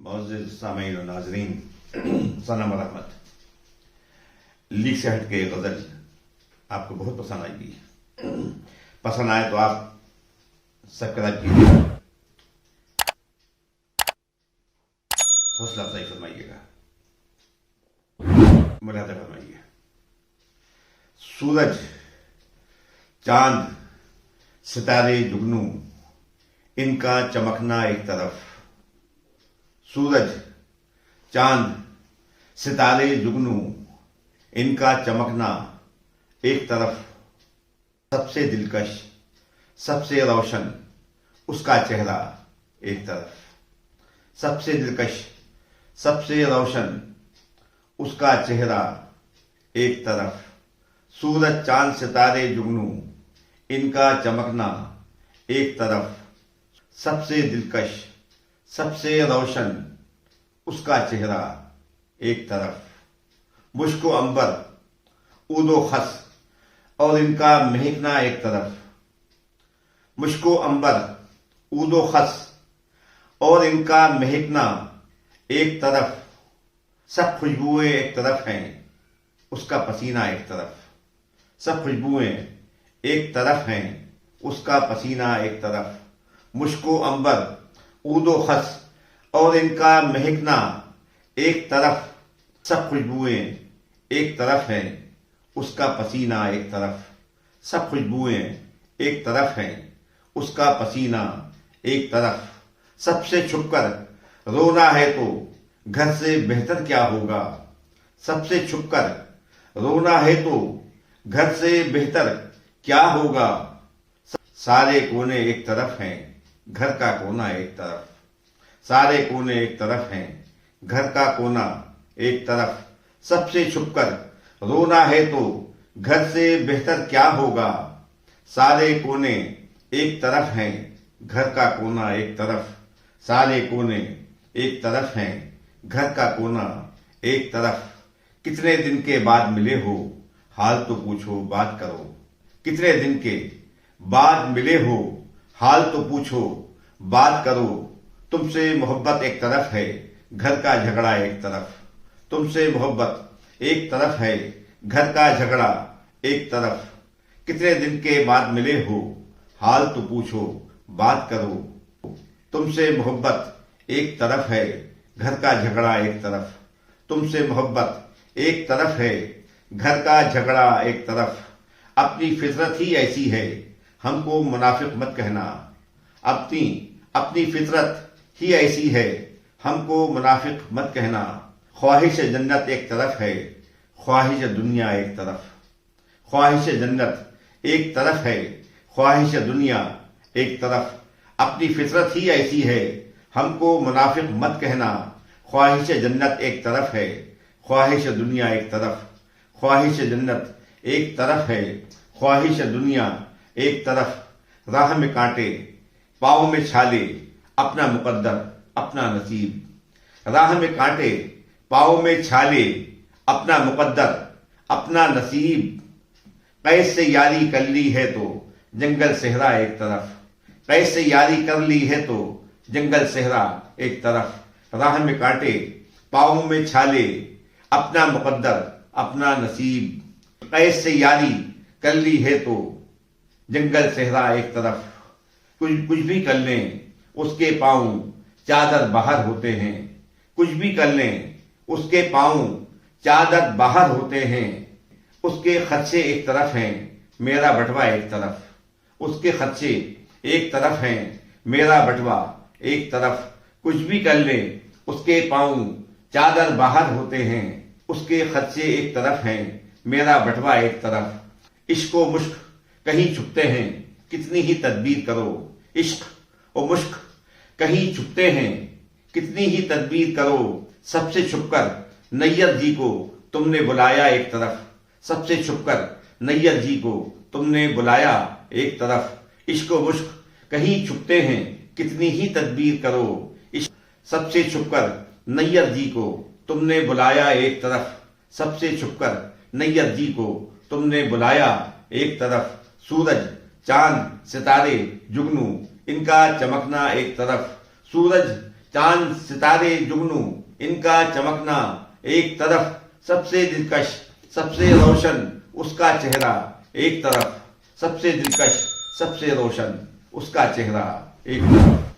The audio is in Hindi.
मोअज़्ज़िज़ सामीईन व नाज़रीन, सलाम रहमत। लीग से हट के गज़ल आपको बहुत पसंद आएगी। पसंद आए तो आप सब्सक्राइब कीजिएगा, हौसला अफजाई फरमाइएगा, मुलाहिज़ा फरमाइए। सूरज, चांद, सितारे, जुगनू, इनका चमकना एक तरफ। सूरज, चांद, सितारे, जुगनू, इनका चमकना एक तरफ। सबसे दिलकश, सबसे रोशन उसका चेहरा एक तरफ। सबसे दिलकश, सबसे रोशन उसका चेहरा एक तरफ। सूरज, चांद, सितारे, जुगनू, इनका चमकना एक तरफ। सबसे दिलकश, सबसे रोशन उसका चेहरा एक तरफ। मुश्को अंबर, ऊदो खस और इनका महकना एक तरफ। मुश्को अंबर, ऊदो खस और इनका महकना एक तरफ। सब खुशबुएं एक तरफ हैं, उसका पसीना एक तरफ। सब खुशबुएं एक तरफ हैं, उसका पसीना एक तरफ। मुश्को अंबर, ऊदो खस और इनका महकना एक तरफ। सब खुशबुएं एक तरफ हैं, उसका पसीना एक तरफ। सब खुशबुएं एक तरफ हैं, उसका पसीना एक तरफ। सबसे छुपकर रोना है तो घर से बेहतर क्या होगा। सबसे छुपकर रोना है तो घर से बेहतर क्या होगा। सारे कोने एक तरफ हैं, घर का कोना एक तरफ। सारे कोने एक तरफ हैं, घर का कोना एक तरफ। सबसे छुपकर रोना है तो घर से बेहतर क्या होगा। सारे कोने एक तरफ हैं, घर का कोना एक तरफ। सारे कोने एक तरफ हैं, घर का कोना एक तरफ। कितने दिन के बाद मिले हो, हाल तो पूछो, बात करो। कितने दिन के बाद मिले हो, हाल तो पूछो, बात करो। तुमसे मोहब्बत एक तरफ है, घर का झगड़ा एक तरफ। तुमसे मोहब्बत एक तरफ है, घर का झगड़ा एक तरफ। कितने दिन के बाद मिले हो, हाल तो पूछो, बात करो। तुमसे मोहब्बत एक तरफ है, घर का झगड़ा एक तरफ। तुमसे मोहब्बत एक तरफ है, घर का झगड़ा एक तरफ। अपनी फितरत ही ऐसी है, हमको मुनाफिक मत कहना। अपनी फितरत ही ऐसी है, हमको मुनाफिक मत कहना। ख्वाहिश जन्नत एक तरफ है, ख्वाहिश दुनिया एक तरफ। ख्वाहिश जन्नत एक तरफ है, ख्वाहिश दुनिया एक तरफ। अपनी फितरत ही ऐसी है, हमको मुनाफिक मत कहना। ख्वाहिश जन्नत एक तरफ है, ख्वाहिश दुनिया एक तरफ। ख्वाहिश जन्नत एक तरफ है, ख्वाहिश दुनिया एक तरफ। राह में कांटे, पाँव में छाले, अपना मुकद्दर अपना नसीब। राह में कांटे, पाँव में छाले, अपना मुकद्दर अपना नसीब। कैस से यारी कर ली है तो जंगल सहरा एक तरफ। कैस से यारी कर ली है तो जंगल सहरा एक तरफ। राह में कांटे, पाँव में छाले, अपना मुकद्दर अपना नसीब। कैस से यारी कर ली है तो जंगल सहरा एक तरफ। कुछ भी कर लें, उसके पाँव चादर बाहर होते हैं। कुछ भी कर लें, उसके पाँव चादर बाहर होते हैं। उसके खदशे एक तरफ हैं, मेरा बटवा एक तरफ। उसके खदशे एक तरफ हैं, मेरा बटवा एक तरफ। कुछ भी कर लें, उसके पाँव चादर बाहर होते हैं। उसके खदशे एक तरफ हैं, मेरा बटवा एक तरफ। इश्क व मुश्क कहीं छुपते हैं, कितनी ही तदबीर करो। इश्क और मुश्क कहीं छुपते हैं, कितनी ही तदबीर करो। सबसे छुपकर नैयर जी को तुमने बुलाया एक तरफ। सबसे छुपकर नैयर जी को तुमने बुलाया एक तरफ। इश्क और मुश्क कहीं छुपते हैं, कितनी ही तदबीर करो। इश्क, सबसे छुपकर नैयर जी को तुमने बुलाया एक तरफ। सबसे छुपकर नैयर जी को तुमने बुलाया एक तरफ। सूरज, चांद, सितारे, जुगनू, इनका चमकना एक तरफ। सूरज, चांद सितारे जुगनू इनका चमकना एक तरफ, सबसे दिलकश सबसे रोशन उसका चेहरा एक तरफ, सबसे दिलकश सबसे रोशन उसका चेहरा एक तरफ।